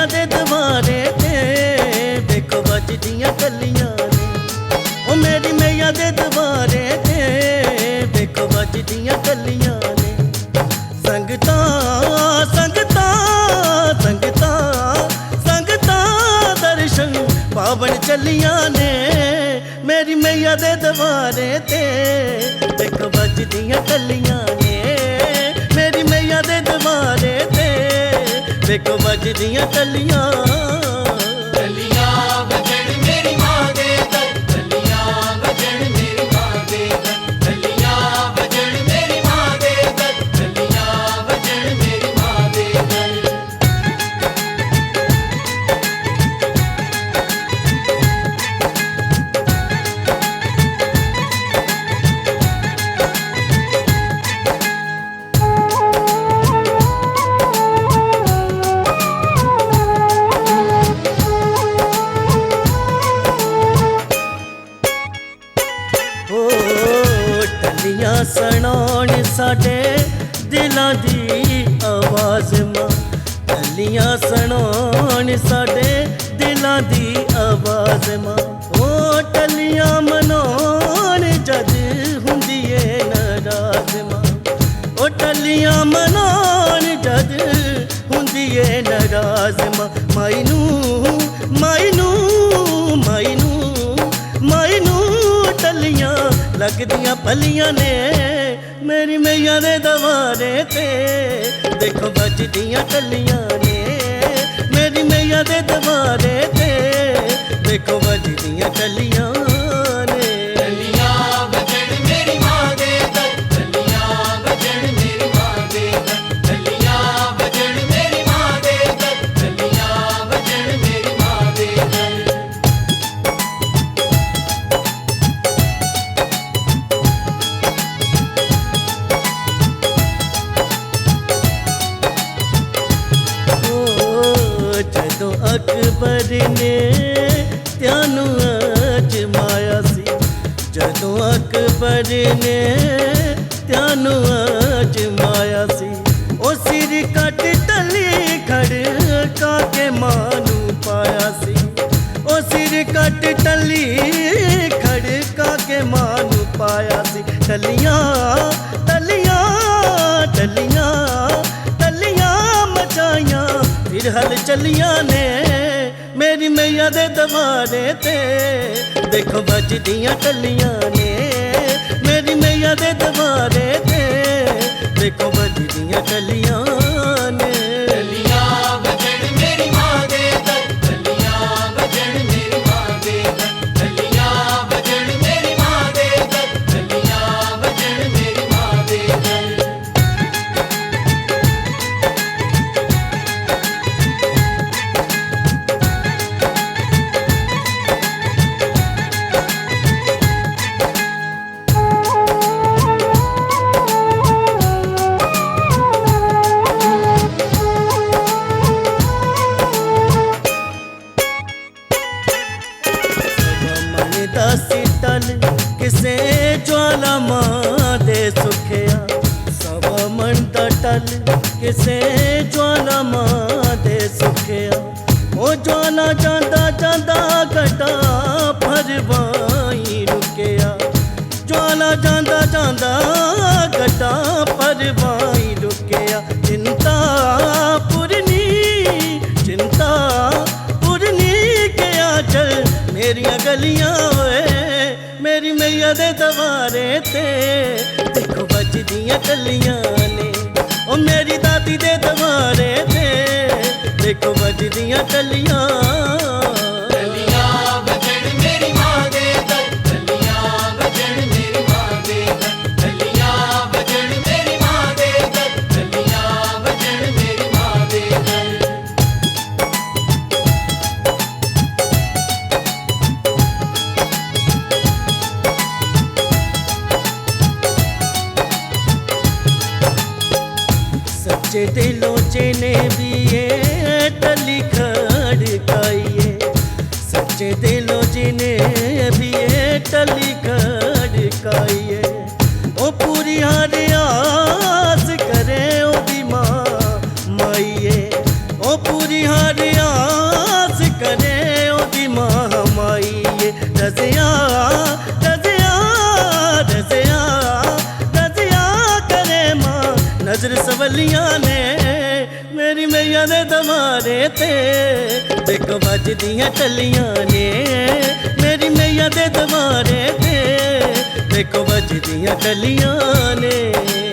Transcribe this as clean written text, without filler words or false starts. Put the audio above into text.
मैया दे दवारे ते देखो बजदियां टल्लियां ने। ओ मेरी मैया दे दवारे ते देखो बजदियां टल्लियां ने। संगतां संगतां संगतां संगतां दर्शन पावन चलियां ने। मेरी मैया दे दवारे ते देखो बजदियां टल्लियां ने। मेरी मैया दे दवारे ते देखो बजदियां टल्लियां। टल्लियां बजन मेरी माँ दे दर, टल्लियां बजन मेरी माँ दे दर, टल्लियां बजन मेरी माँ दे दर, टल्लियां बजन मेरी माँ दे दर। टल्लियां सुनाउण साडे दिलां दी आवाज़ मां। टल्लियां सुनाउण साडे दिलां दी आवाज़ मां। ओ टल्लियां मनाउण जद हुंदी ए नाराज़ मां। ओ टल्लियां मनाउण जद हुंदी ए नाराज़ मां। माइनू माइनू माइनू माइनू टल्लियां लगदियां पलियां ने। मेरी मैया दे दवारे ते देखो बजदियां टल्लियां ने। मेरी मैया दे दवारे ते देखो बजदियां टल्लियां ने। टल्लियां बजन मेरी माँ दे दर, टल्लियां बजन मेरी माँ दे दर, टल्लियां बजन मेरी माँ दे दर, टल्लियां बजन मेरी माँ दे दर। जदों अकबर ने त्यानू अजमाया सी। जदों अकबर ने त्यानू अजमाया सी। ओ सिर कट टली खड़का के मानू पाया सी। ओ सिर कट टली खड़का के मानू पाया सी। टल्लियां टल्लियां टल्लियां टल्लियां मचाइयां फिर हल चलियां ने। मेरी मैया दे दवारे ते देखो बजदियां टल्लियां ने। मेरी मैया दे दवारे ते देखो बजदियां टल्लियां ने। टल्लियां बजन मेरी माँ दे दर, टल्लियां बजन मेरी माँ दे दर, टल्लियां बजन मेरी माँ दे दर, टल्लियां बजन मेरी माँ दे दर। टल किसे ज्वाला मां दे सुखिया। सवा मन दा टल किसे ज्वाला मां दे सुखिया। ओ ज्वाला जांदा जांदा घटा भरवाई रुकिया। ज्वाला जांदा जांदा घटा भरवाई रुकिया। चिंता पुरनी चिंता पुरनी के आंचल मेरियां गलियां होए। मेरी मैया दे दवारे ते देखो बजदियां टल्लियां ने। ओ मेरी दादी दे दवारे ते देखो बजदियां टल्लियां। टल्लियां बजन मेरी माँ दे दर, टल्लियां बजन मेरी माँ दे दर, टल्लियां बजन मेरी माँ दे दर, टल्लियां बजन मेरी माँ दे दर। सच्चे दिलों जिने भी ये टल्ली खड़काइए। सच्चे दिलों जिने भी ये टल्ली खड़काइए। ओ पूरी हर आस करे ओदी माँ माइए। ओ पूरी हर मैया दे दवारे ते देखो बजदियां टलियां ने, मेरी मैया दे दवारे ते देखो बजदियां टलियां ने।